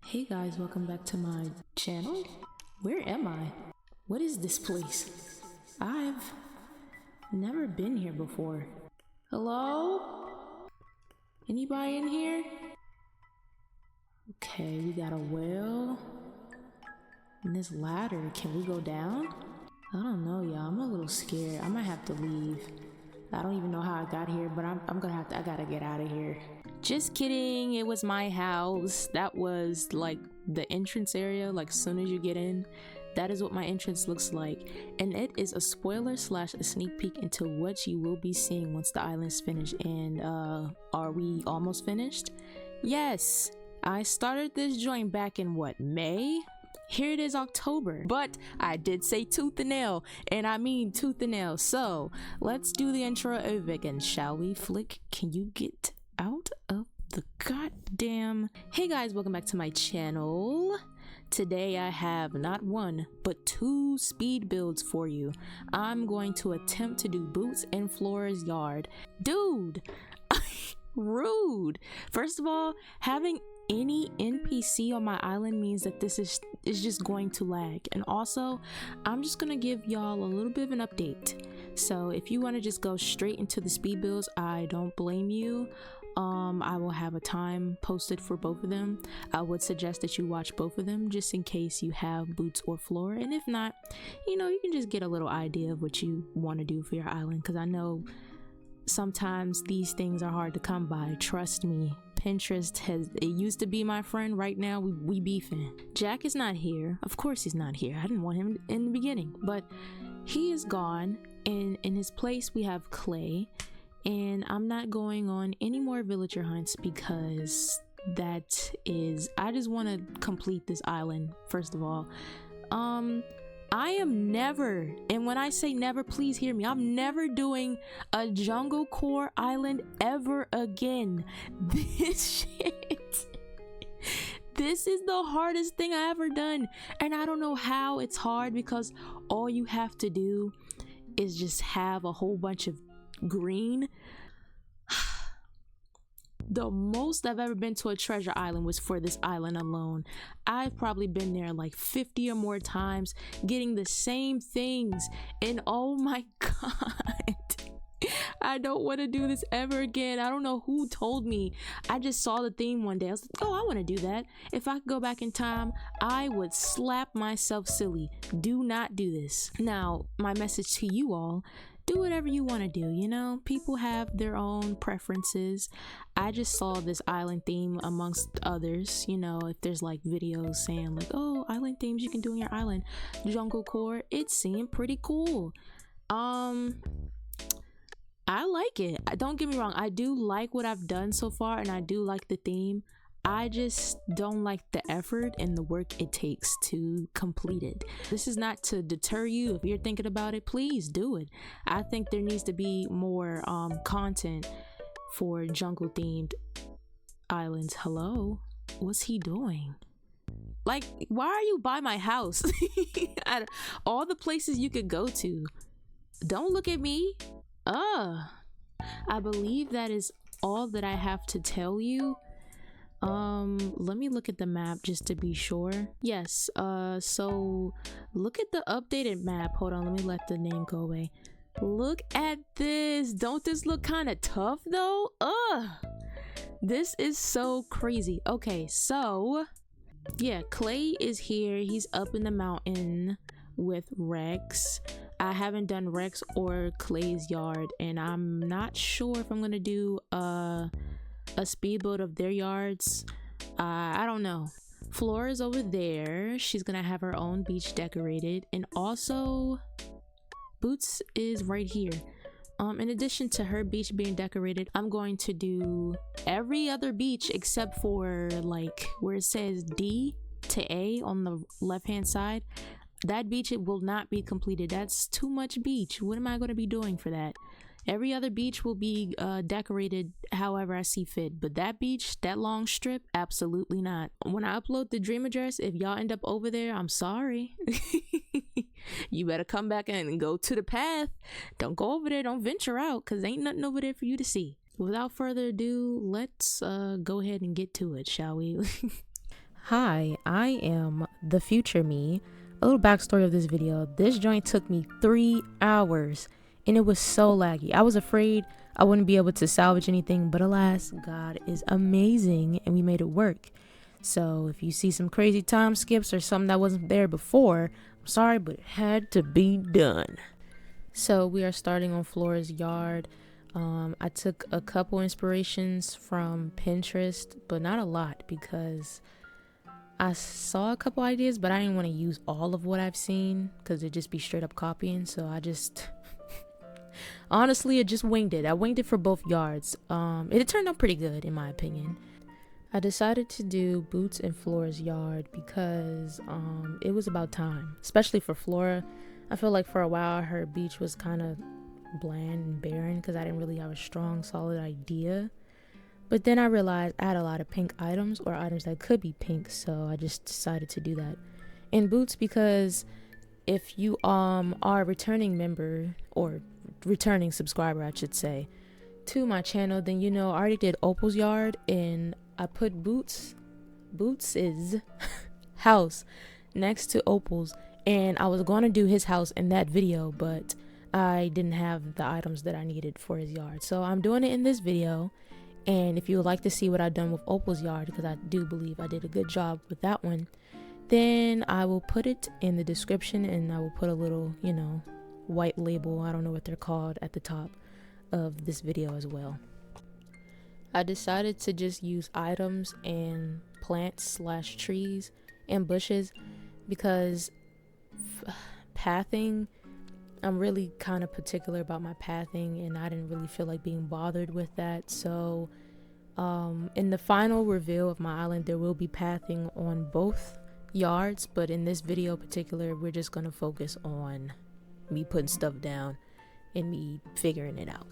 Hey guys, welcome back to my channel. Where am I? What is this place? I've never been here before. Hello? Anybody in here? Okay, we got a well. And this ladder, can we go down? I don't know, y'all. I'm a little scared. I might have to leave. I don't even know how I got here, but I gotta get out of here. Just kidding, it was my house. That was like the entrance area, like as soon as you get in. That is what my entrance looks like. And it is a spoiler slash a sneak peek into what you will be seeing once the island's finished. And are we almost finished? Yes, I started this joint back in what, May? Here it is October, but I did say tooth and nail, and I mean tooth and nail. So let's do the intro over again, shall we? Flick, can you get out of the goddamn... Hey guys, welcome back to my channel. Today I have not one, but two speed builds for you. I'm going to attempt to do Boots in Flora's yard. Dude, rude. First of all, having any NPC on my island means that this is just going to lag. And also, I'm just gonna give y'all a little bit of an update. So if you want to just go straight into the speed builds, I don't blame you. I will have a time posted for both of them. I would suggest that you watch both of them just in case you have Boots or Flora, and if not, you know, you can just get a little idea of what you want to do for your island, because I know sometimes these things are hard to come by. Trust me, Pinterest it used to be my friend. Right now we beefing. Jack is not here. Of course he's not here. I didn't want him in the beginning, but he is gone, and in his place we have Clay. And I'm not going on any more villager hunts because I just want to complete this island. First of all, I am never, and when I say never, please hear me, I'm never doing a junglecore island ever again. This shit, this is the hardest thing I ever done, and I don't know how it's hard, because all you have to do is just have a whole bunch of green. The most I've ever been to a treasure island was for this island alone. I've probably been there like 50 or more times getting the same things, and oh my god, I don't want to do this ever again. I don't know who told me. I just saw the theme one day. I was like, oh, I want to do that. If I could go back in time, I would slap myself silly. Do not do this. Now, my message to you all: do whatever you want to do, you know? People have their own preferences. I just saw this island theme amongst others, you know, if there's like videos saying like, oh, island themes you can do in your island. Junglecore, it seemed pretty cool. I like it. Don't get me wrong, I do like what I've done so far, and I do like the theme. I just don't like the effort and the work it takes to complete it. This is not to deter you. If you're thinking about it, please do it. I think there needs to be more content for jungle themed islands. Hello? What's he doing? Like, why are you by my house? All the places you could go to. Don't look at me. I believe that is all that I have to tell you. Let me look at the map just to be sure. Yes, so look at the updated map. Hold on, let me let the name go away. Look at this. Don't this look kind of tough though? This is so crazy. Okay, so yeah, Clay is here. He's up in the mountain with Rex. I haven't done Rex or Clay's yard, and I'm not sure if I'm gonna do a speed build of their yards. I don't know. Flora's over there. She's gonna have her own beach decorated, and also Boots is right here. In addition to her beach being decorated, I'm going to do every other beach except for like where it says D to A on the left hand side. That beach, it will not be completed. That's too much beach. What am I going to be doing for that? Every other beach will be decorated however I see fit, but that beach, that long strip, absolutely not. When I upload the dream address, if y'all end up over there, I'm sorry. You better come back and go to the path. Don't go over there. Don't venture out, because ain't nothing over there for you to see. Without further ado, let's go ahead and get to it, shall we? Hi, I am the future me. A little backstory of this video. This joint took me 3 hours and it was so laggy. I was afraid I wouldn't be able to salvage anything, but alas, God is amazing and we made it work. So if you see some crazy time skips or something that wasn't there before, I'm sorry, but it had to be done. So we are starting on Flora's yard. I took a couple inspirations from Pinterest, but not a lot because I saw a couple ideas, but I didn't want to use all of what I've seen because it'd just be straight up copying. So I just, honestly, I just winged it. I winged it for both yards. It turned out pretty good in my opinion. I decided to do boots in Flora's yard because it was about time, especially for Flora. I feel like for a while her beach was kind of bland and barren because I didn't really have a strong, solid idea. But then I realized I had a lot of pink items or items that could be pink, so I just decided to do that. In boots because if you are a returning member or returning subscriber, I should say, to my channel, then you know I already did Opal's yard and I put Boots' house next to Opal's, and I was going to do his house in that video, but I didn't have the items that I needed for his yard. So I'm doing it in this video. And if you would like to see what I've done with Opal's yard, because I do believe I did a good job with that one, then I will put it in the description and I will put a little, white label, I don't know what they're called, at the top of this video as well. I decided to just use items and plants / trees and bushes because pathing, I'm really kind of particular about my pathing and I didn't really feel like being bothered with that. So in the final reveal of my island, there will be pathing on both yards, but in this video in particular, we're just going to focus on me putting stuff down and me figuring it out.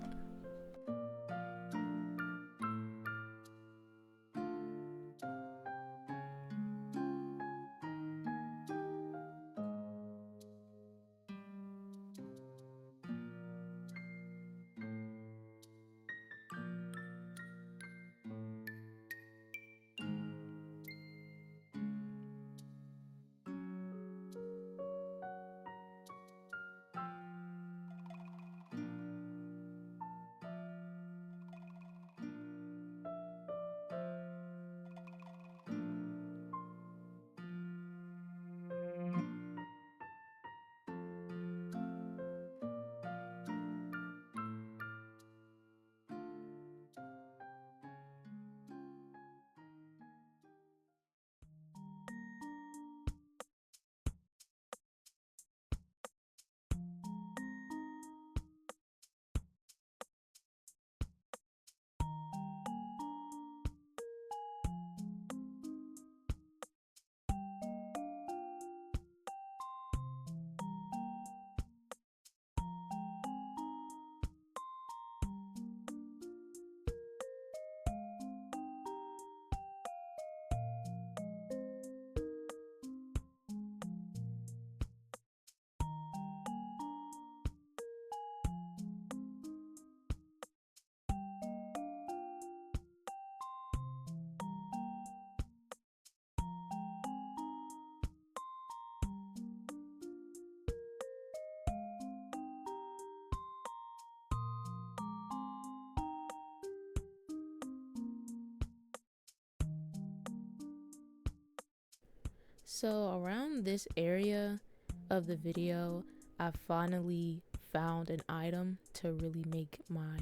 So around this area of the video, I finally found an item to really make my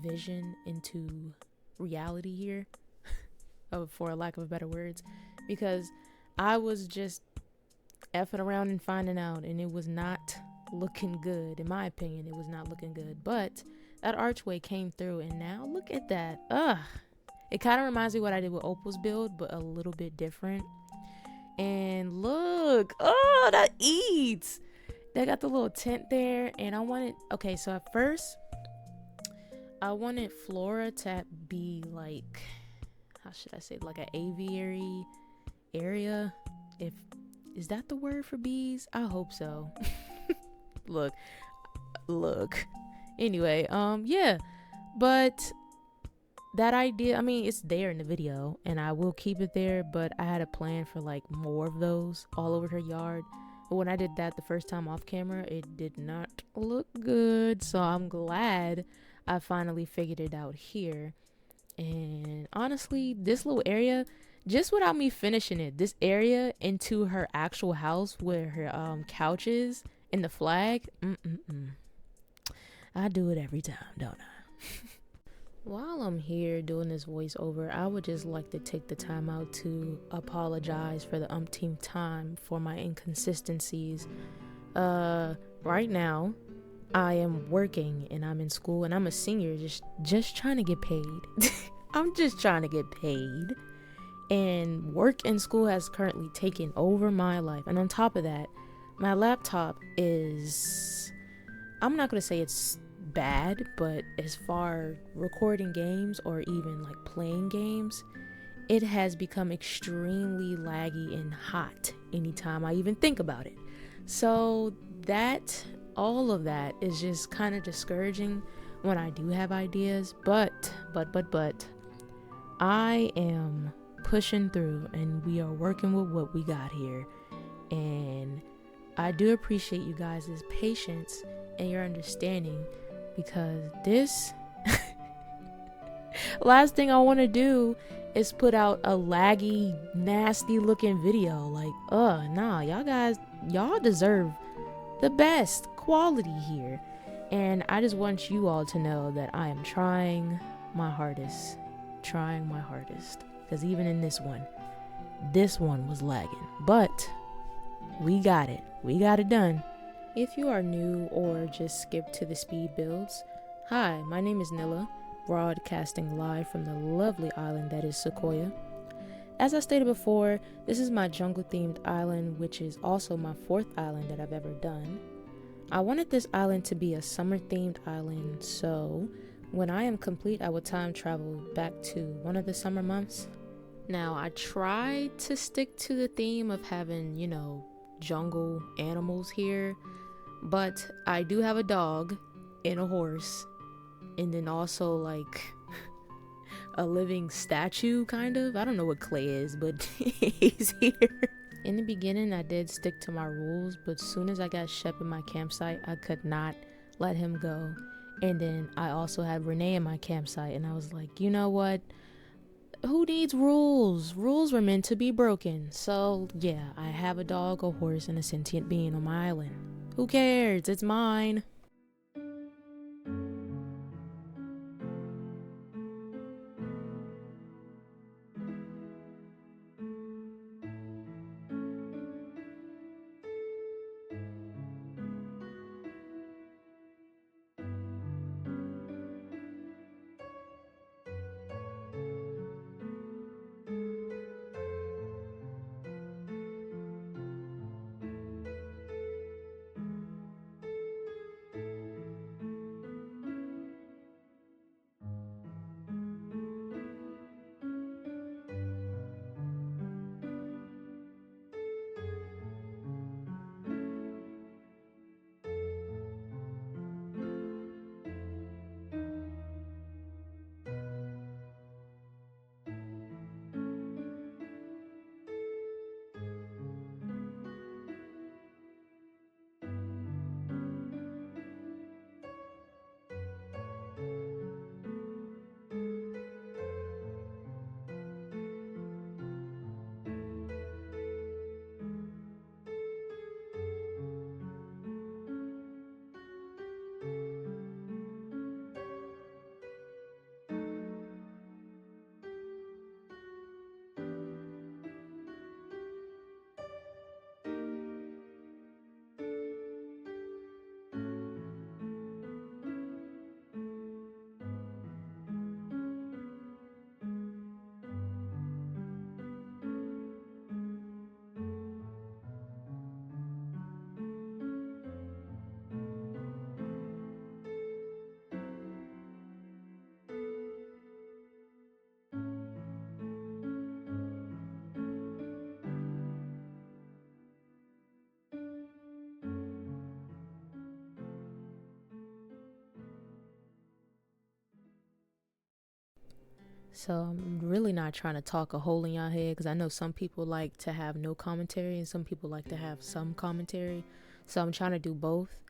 vision into reality here, for lack of better words, because I was just effing around and finding out, and it was not looking good. In my opinion, it was not looking good, but that archway came through, and now look at that. It kind of reminds me of what I did with Opal's build, but a little bit different. And look, that eats. They got the little tent there, and I wanted, okay, so at first I wanted Flora to be like, how should I say, like an aviary area. Is that the word for bees? I hope so. look Anyway, yeah, but that idea, I mean, it's there in the video and I will keep it there, but I had a plan for like more of those all over her yard. But when I did that the first time off camera, it did not look good. So I'm glad I finally figured it out here. And honestly, this little area, just without me finishing it, this area into her actual house where her couch is and the flag, I do it every time, don't I? While I'm here doing this voiceover, I would just like to take the time out to apologize for the umpteenth time for my inconsistencies. Right now, I am working and I'm in school and I'm a senior, just trying to get paid. I'm just trying to get paid. And work and school has currently taken over my life. And on top of that, my laptop is, I'm not going to say it's bad, but as far recording games or even like playing games, it has become extremely laggy and hot anytime I even think about it. So that, all of that is just kind of discouraging when I do have ideas, but I am pushing through and we are working with what we got here. And I do appreciate you guys' patience and your understanding, because this last thing I want to do is put out a laggy, nasty looking video. Like, nah, y'all deserve the best quality here. And I just want you all to know that I am trying my hardest. Because even in this one was lagging. But we got it done. If you are new or just skipped to the speed builds, hi, my name is Nilla, broadcasting live from the lovely island that is Sequoia. As I stated before, this is my jungle themed island, which is also my 4th island that I've ever done. I wanted this island to be a summer themed island, so when I am complete, I will time travel back to one of the summer months. Now, I tried to stick to the theme of having, jungle animals here, but I do have a dog and a horse, and then also like a living statue, kind of. I don't know what Clay is, but he's here. In the beginning, I did stick to my rules, but soon as I got Shep in my campsite, I could not let him go. And then I also had Renee in my campsite, and I was like, you know what? Who needs rules? Rules were meant to be broken. So yeah, I have a dog, a horse, and a sentient being on my island. Who cares? It's mine. So I'm really not trying to talk a hole in y'all head, because I know some people like to have no commentary and some people like to have some commentary. So I'm trying to do both.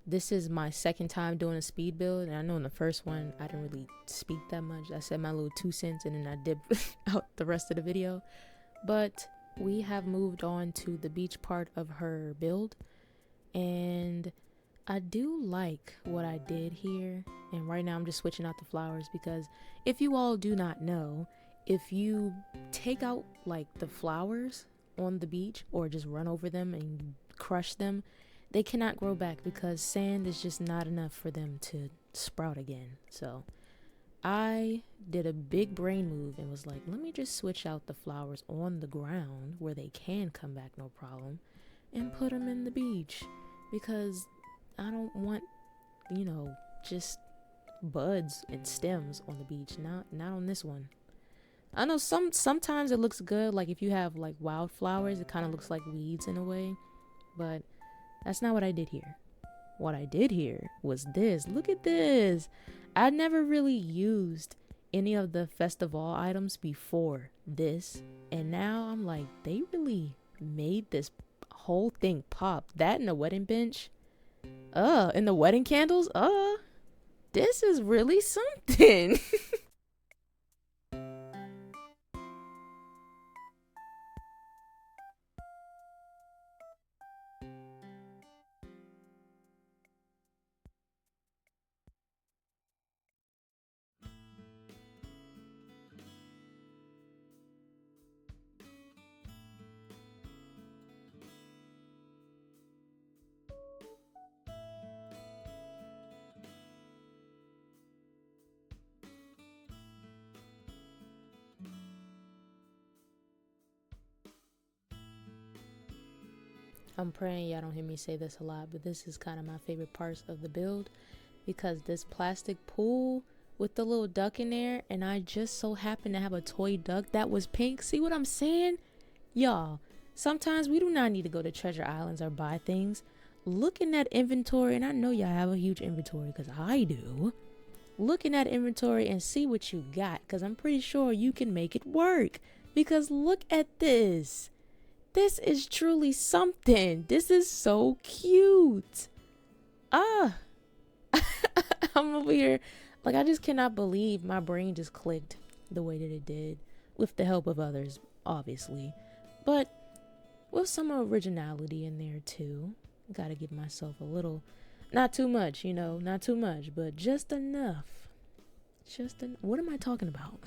This is my second time doing a speed build, and I know in the first one I didn't really speak that much. I said my little 2 cents and then I dipped out the rest of the video. But we have moved on to the beach part of her build, and I do like what I did here. And right now I'm just switching out the flowers, because if you all do not know, if you take out like the flowers on the beach or just run over them and crush them, they cannot grow back, because sand is just not enough for them to sprout again. So I did a big brain move and was like, let me just switch out the flowers on the ground where they can come back no problem and put them in the beach, because I don't want, you know, just buds and stems on the beach. Not on this one. I know sometimes it looks good, like if you have like wildflowers, it kind of looks like weeds in a way, but that's not what I did here. What I did here was this. Look at this. I never really used any of the festival items before this, and now I'm like, they really made this whole thing pop. That and the wedding bench, and the wedding candles, this is really something. I'm praying y'all don't hear me say this a lot, but this is kind of my favorite parts of the build, because this plastic pool with the little duck in there, and I just so happen to have a toy duck that was pink. See what I'm saying? Y'all, sometimes we do not need to go to treasure islands or buy things. Look in that inventory, and I know y'all have a huge inventory, because I do. Look in that inventory and see what you got, because I'm pretty sure you can make it work. Because look at this. This is truly something. This is so cute. I'm over here. Like, I just cannot believe my brain just clicked the way that it did, with the help of others, obviously. But with some originality in there, too. Gotta give myself a little, not too much, you know, not too much, but just enough. What am I talking about?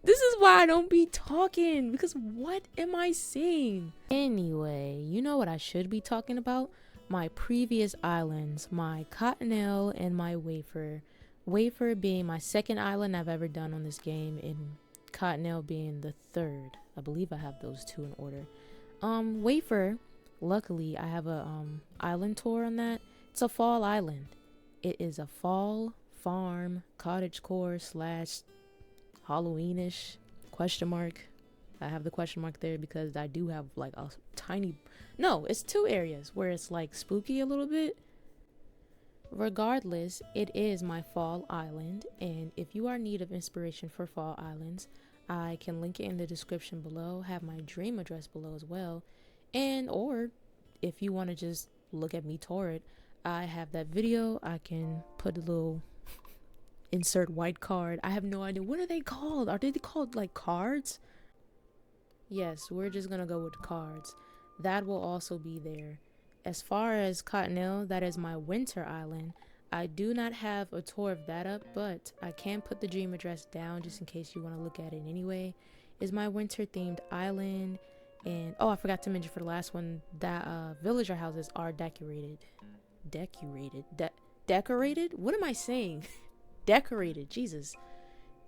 This is why I don't be talking, because what am I saying? Anyway, you know what I should be talking about? My previous islands, my Cottenelle and my Wafer. Wafer being my second island I've ever done on this game, and Cottenelle being the third. I believe I have those two in order. Wafer, luckily I have a island tour on that. It's a fall island. It is a fall farm cottagecore / Halloweenish question mark. I have the question mark there because I do have like a tiny, no, it's 2 areas where it's like spooky a little bit. Regardless, it is my fall island, and if you are in need of inspiration for fall islands, I can link it in the description below, have my dream address below as well, and or if you want to just look at me tour it, I have that video. I can put a little insert white card. I have no idea. What are they called? Are they called like cards? Yes, we're just gonna go with cards. That will also be there. As far as Cottenelle, that is my winter island. I do not have a tour of that up, but I can put the dream address down just in case you want to look at it anyway. Is my winter themed island. And oh, I forgot to mention for the last one that villager houses are decorated. Decorated? What am I saying? Decorated, Jesus.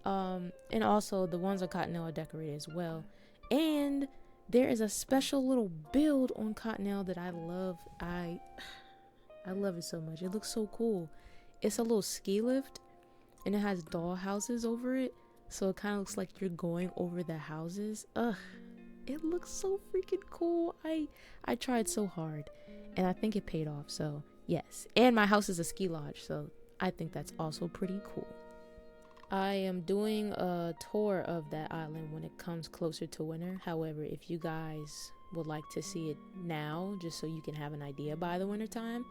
And also the ones on Cottenelle are decorated as well. And there is a special little build on Cottenelle that I love. I love it so much. It looks so cool. It's a little ski lift, and it has doll houses over it, so it kind of looks like you're going over the houses. It looks so freaking cool. I tried so hard, and I think it paid off. So yes, and my house is a ski lodge, so I think that's also pretty cool. I am doing a tour of that island when it comes closer to winter. However, if you guys would like to see it now, just so you can have an idea by the winter time,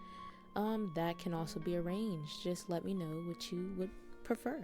that can also be arranged. Just let me know what you would prefer.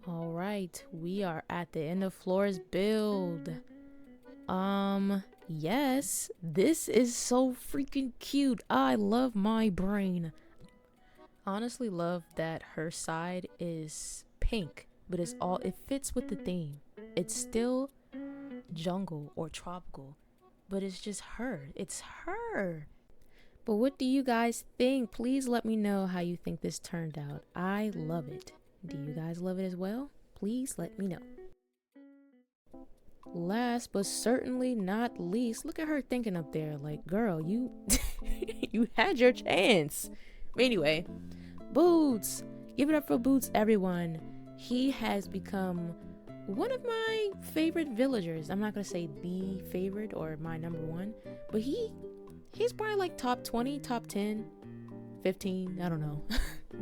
All right, we are at the end of Flora's build. Yes, this is so freaking cute. I love my brain. Honestly love that her side is pink, but it fits with the theme. It's still jungle or tropical, but it's just her. It's her. But what do you guys think? Please let me know how you think this turned out. I love it. Do you guys love it as well? Please let me know. Last but certainly not least, look at her thinking up there like, girl, you you had your chance. Anyway, Boots. Give it up for Boots, everyone. He has become one of my favorite villagers. I'm not gonna say the favorite or my number one, but he's probably like top 20, top 10, 15, I don't know.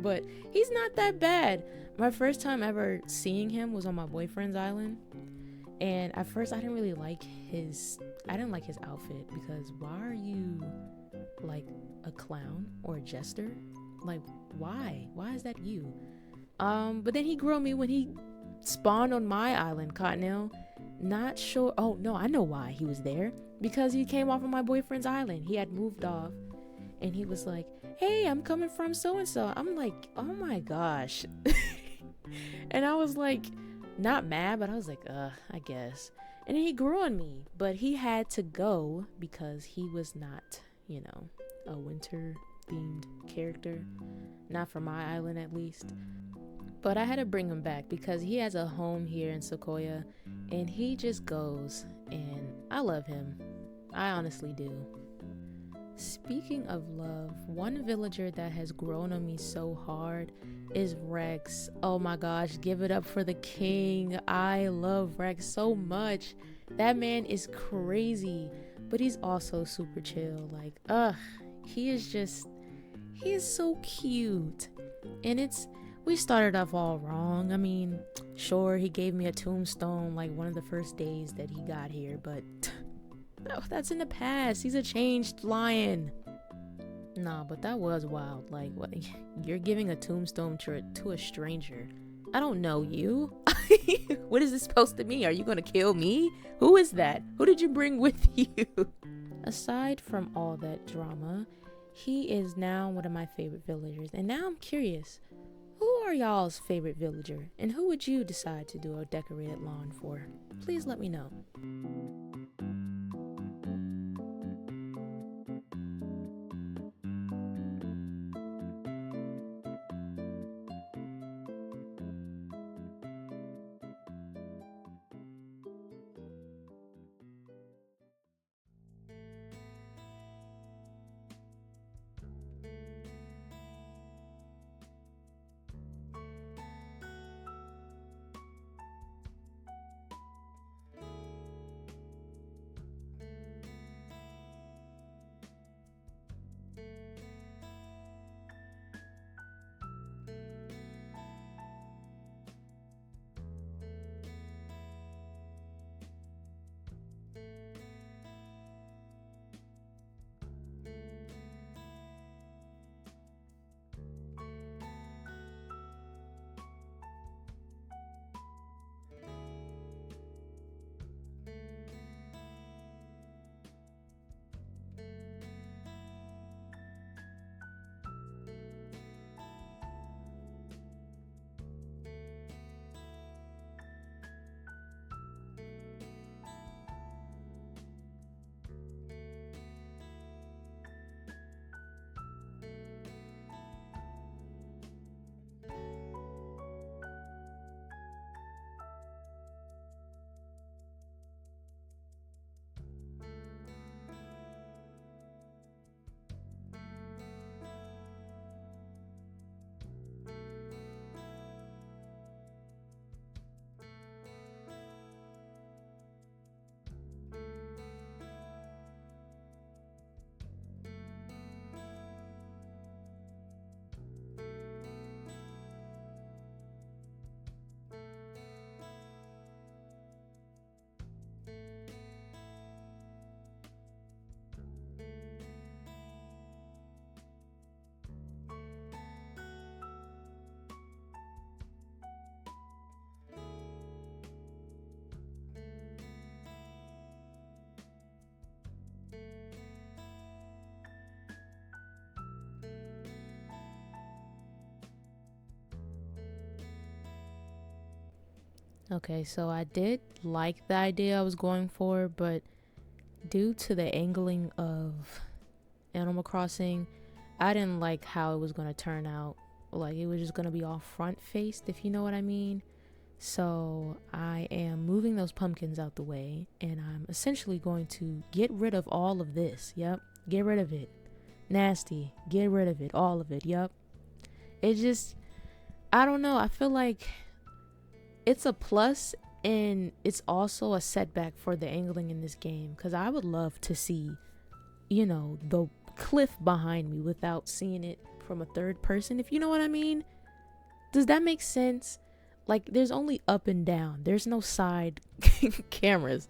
But he's not that bad. My first time ever seeing him was on my boyfriend's island. And at first I didn't like his outfit, because why are you like a clown or a jester? Like, why is that you? But then he grew on me when he spawned on my island, Cottenelle. Not sure. Oh no, I know why he was there, because he came off of my boyfriend's island. He had moved off and he was like, hey, I'm coming from so and so. I'm like, oh my gosh. And I was like, not mad, but I was like, I guess. And then he grew on me, but he had to go because he was not, a winter themed character. Not for my island, at least. But I had to bring him back because he has a home here in Sequoia, and he just goes, and I love him. I honestly do. Speaking of love, one villager that has grown on me so hard is Rex. Oh my gosh, give it up for the king. I love Rex so much. That man is crazy, but he's also super chill. Like, he is so cute. And we started off all wrong. I mean, sure, he gave me a tombstone like one of the first days that he got here, but that's in the past. He's a changed lion. Nah, but that was wild. Like, what? You're giving a tombstone to a stranger. I don't know you. What is this supposed to mean? Are you gonna kill me? Who is that? Who did you bring with you? Aside from all that drama, he is now one of my favorite villagers. And now I'm curious, who are y'all's favorite villager, and who would you decide to do a decorated lawn for? Please let me know. Okay, so I did like the idea I was going for, but due to the angling of Animal Crossing, I didn't like how it was going to turn out. Like, it was just going to be all front faced, if you know what I mean. So I am moving those pumpkins out the way, and I'm essentially going to get rid of all of this. Yep, get rid of it. Nasty, get rid of it, all of it. Yep. It just, I don't know, I feel like it's a plus, and it's also a setback for the angling in this game, because I would love to see, you know, the cliff behind me without seeing it from a third person, if you know what I mean. Does that make sense? Like, there's only up and down, there's no side cameras.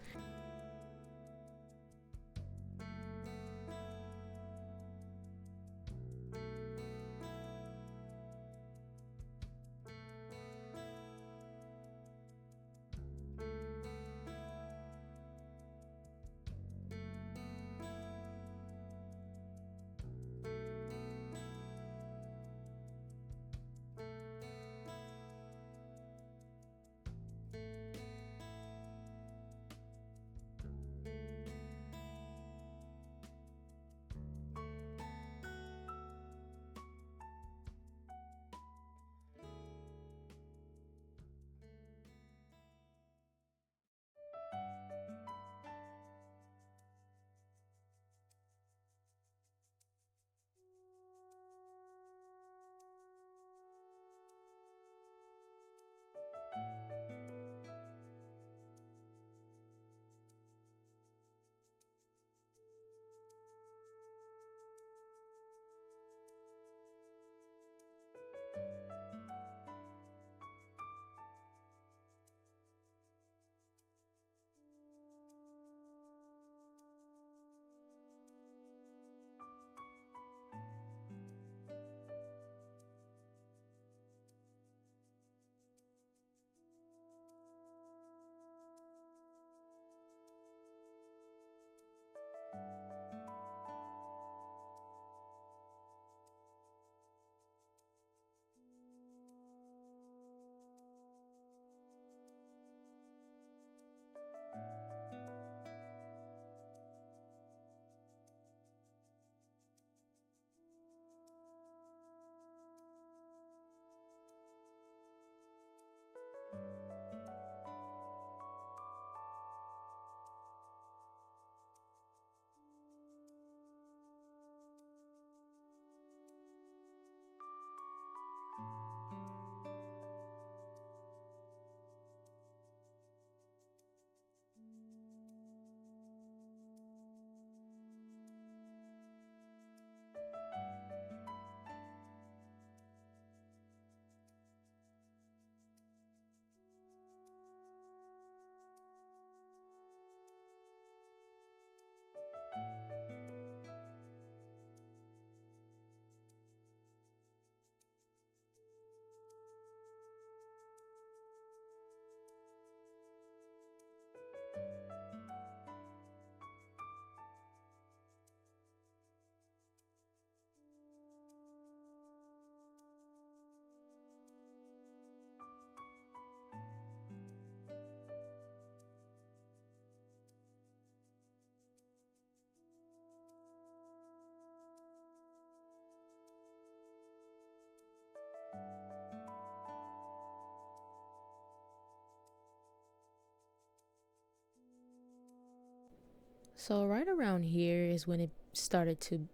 So right around here is when it started to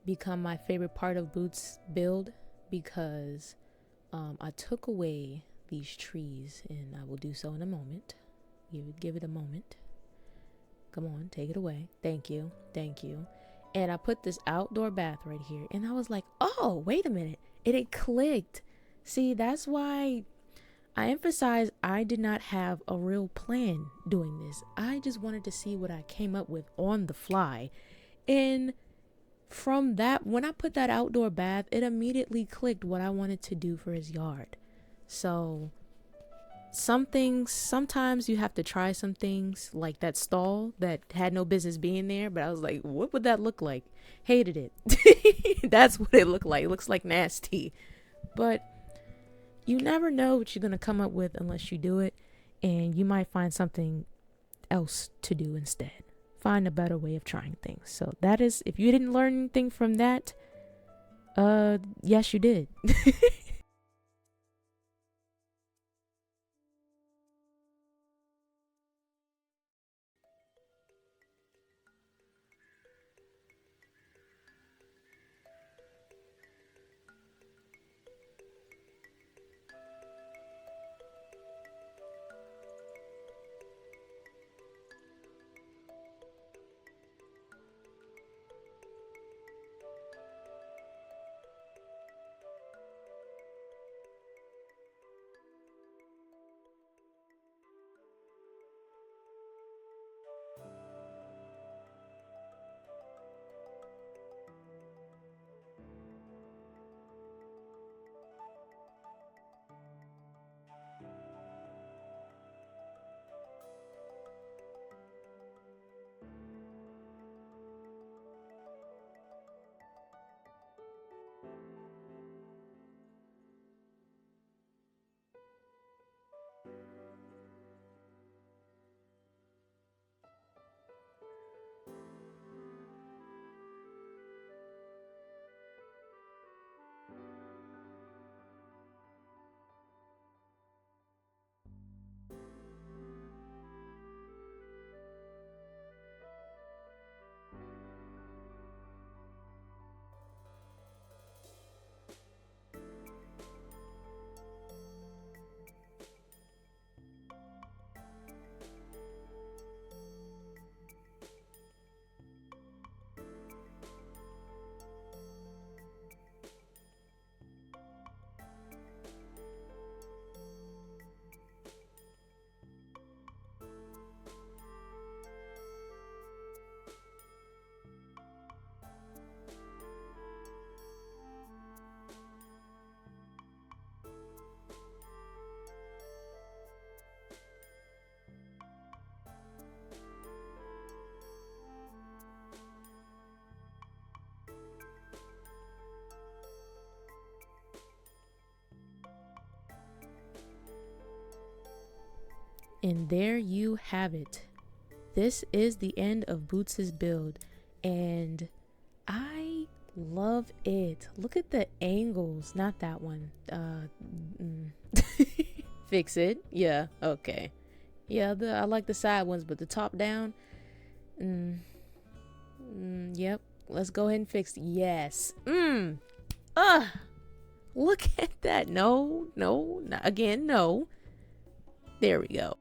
become my favorite part of Boots' build, because I took away these trees, and I will do so in a moment. Give it a moment. Come on, take it away. Thank you. And I put this outdoor bath right here, and I was like, oh, wait a minute. It clicked. See, that's why I emphasize I did not have a real plan doing this. I just wanted to see what I came up with on the fly. And from that, when I put that outdoor bath, it immediately clicked what I wanted to do for his yard. So sometimes you have to try some things, like that stall that had no business being there, but I was like, what would that look like? Hated it. That's what it looked like. It looks like nasty. But you never know what you're going to come up with unless you do it, and you might find something else to do instead. Find a better way of trying things. So that is, if you didn't learn anything from that, yes, you did. And there you have it. This is the end of Boots' build, and I love it. Look at the angles. Not that one. Fix it. Yeah, okay. Yeah, I like the side ones, but the top down, yep. Let's go ahead and fix it. Yes. Look at that. No, again, no. There we go.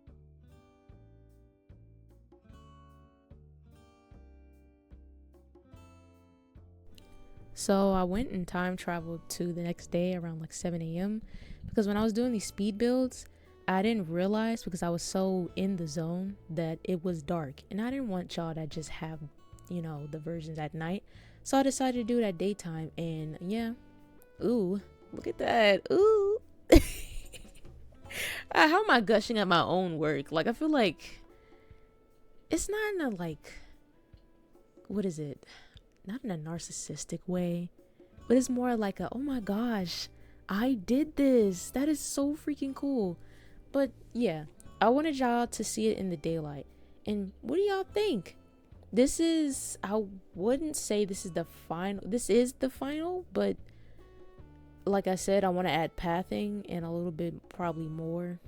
So I went and time traveled to the next day around like 7 a.m. because when I was doing these speed builds, I didn't realize, because I was so in the zone, that it was dark. And I didn't want y'all to just have, the versions at night. So I decided to do it at daytime. And yeah, ooh, look at that. Ooh. How am I gushing at my own work? Like, I feel like it's not in a, like, what is it? Not in a narcissistic way, but it's more like a, oh my gosh, I did this. That is so freaking cool. But yeah, I wanted y'all to see it in the daylight. And what do y'all think? I wouldn't say this is the final, but like I said, I want to add pathing and a little bit probably more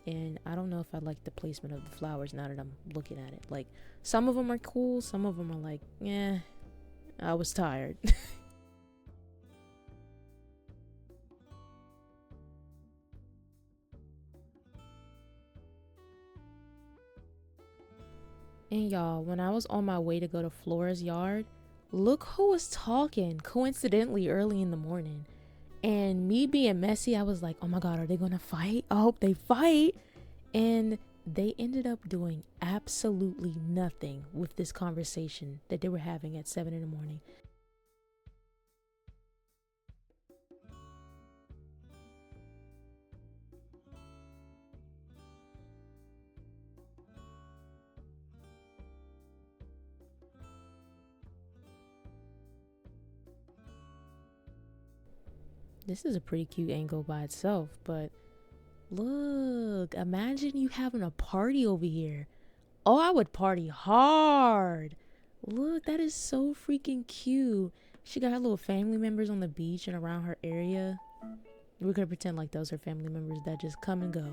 and I don't know if I like the placement of the flowers now that I'm looking at it. Like, some of them are cool, some of them are like, yeah, I was tired. And y'all, when I was on my way to go to Flora's yard, look who was talking coincidentally early in the morning. And me being messy, I was like, oh my god, are they gonna fight? I hope they fight. And they ended up doing absolutely nothing with this conversation that they were having at 7 in the morning. This is a pretty cute angle by itself, but look, imagine you having a party over here. Oh, I would party hard. Look, that is so freaking cute. She got her little family members on the beach and around her area. We're gonna pretend like those are family members that just come and go.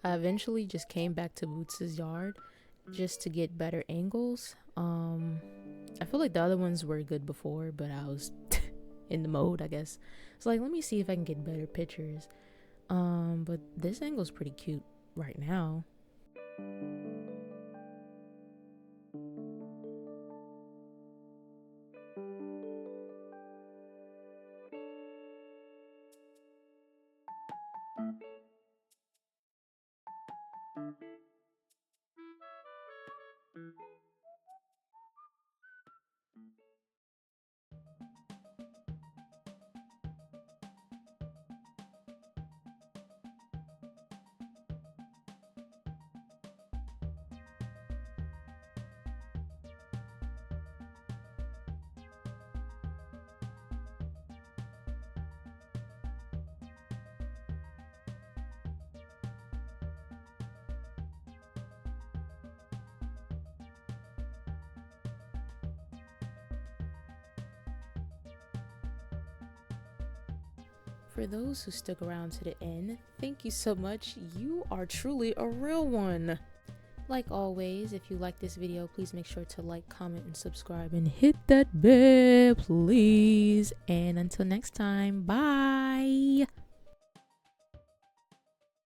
I eventually just came back to Boots's yard just to get better angles. I feel like the other ones were good before, but I was in the mode, I guess. It's like, let me see if I can get better pictures. But this angle's pretty cute right now. For those who stuck around to the end, thank you so much. You are truly a real one. Like always, if you like this video, please make sure to like, comment, and subscribe, and hit that bell, please. And until next time, bye.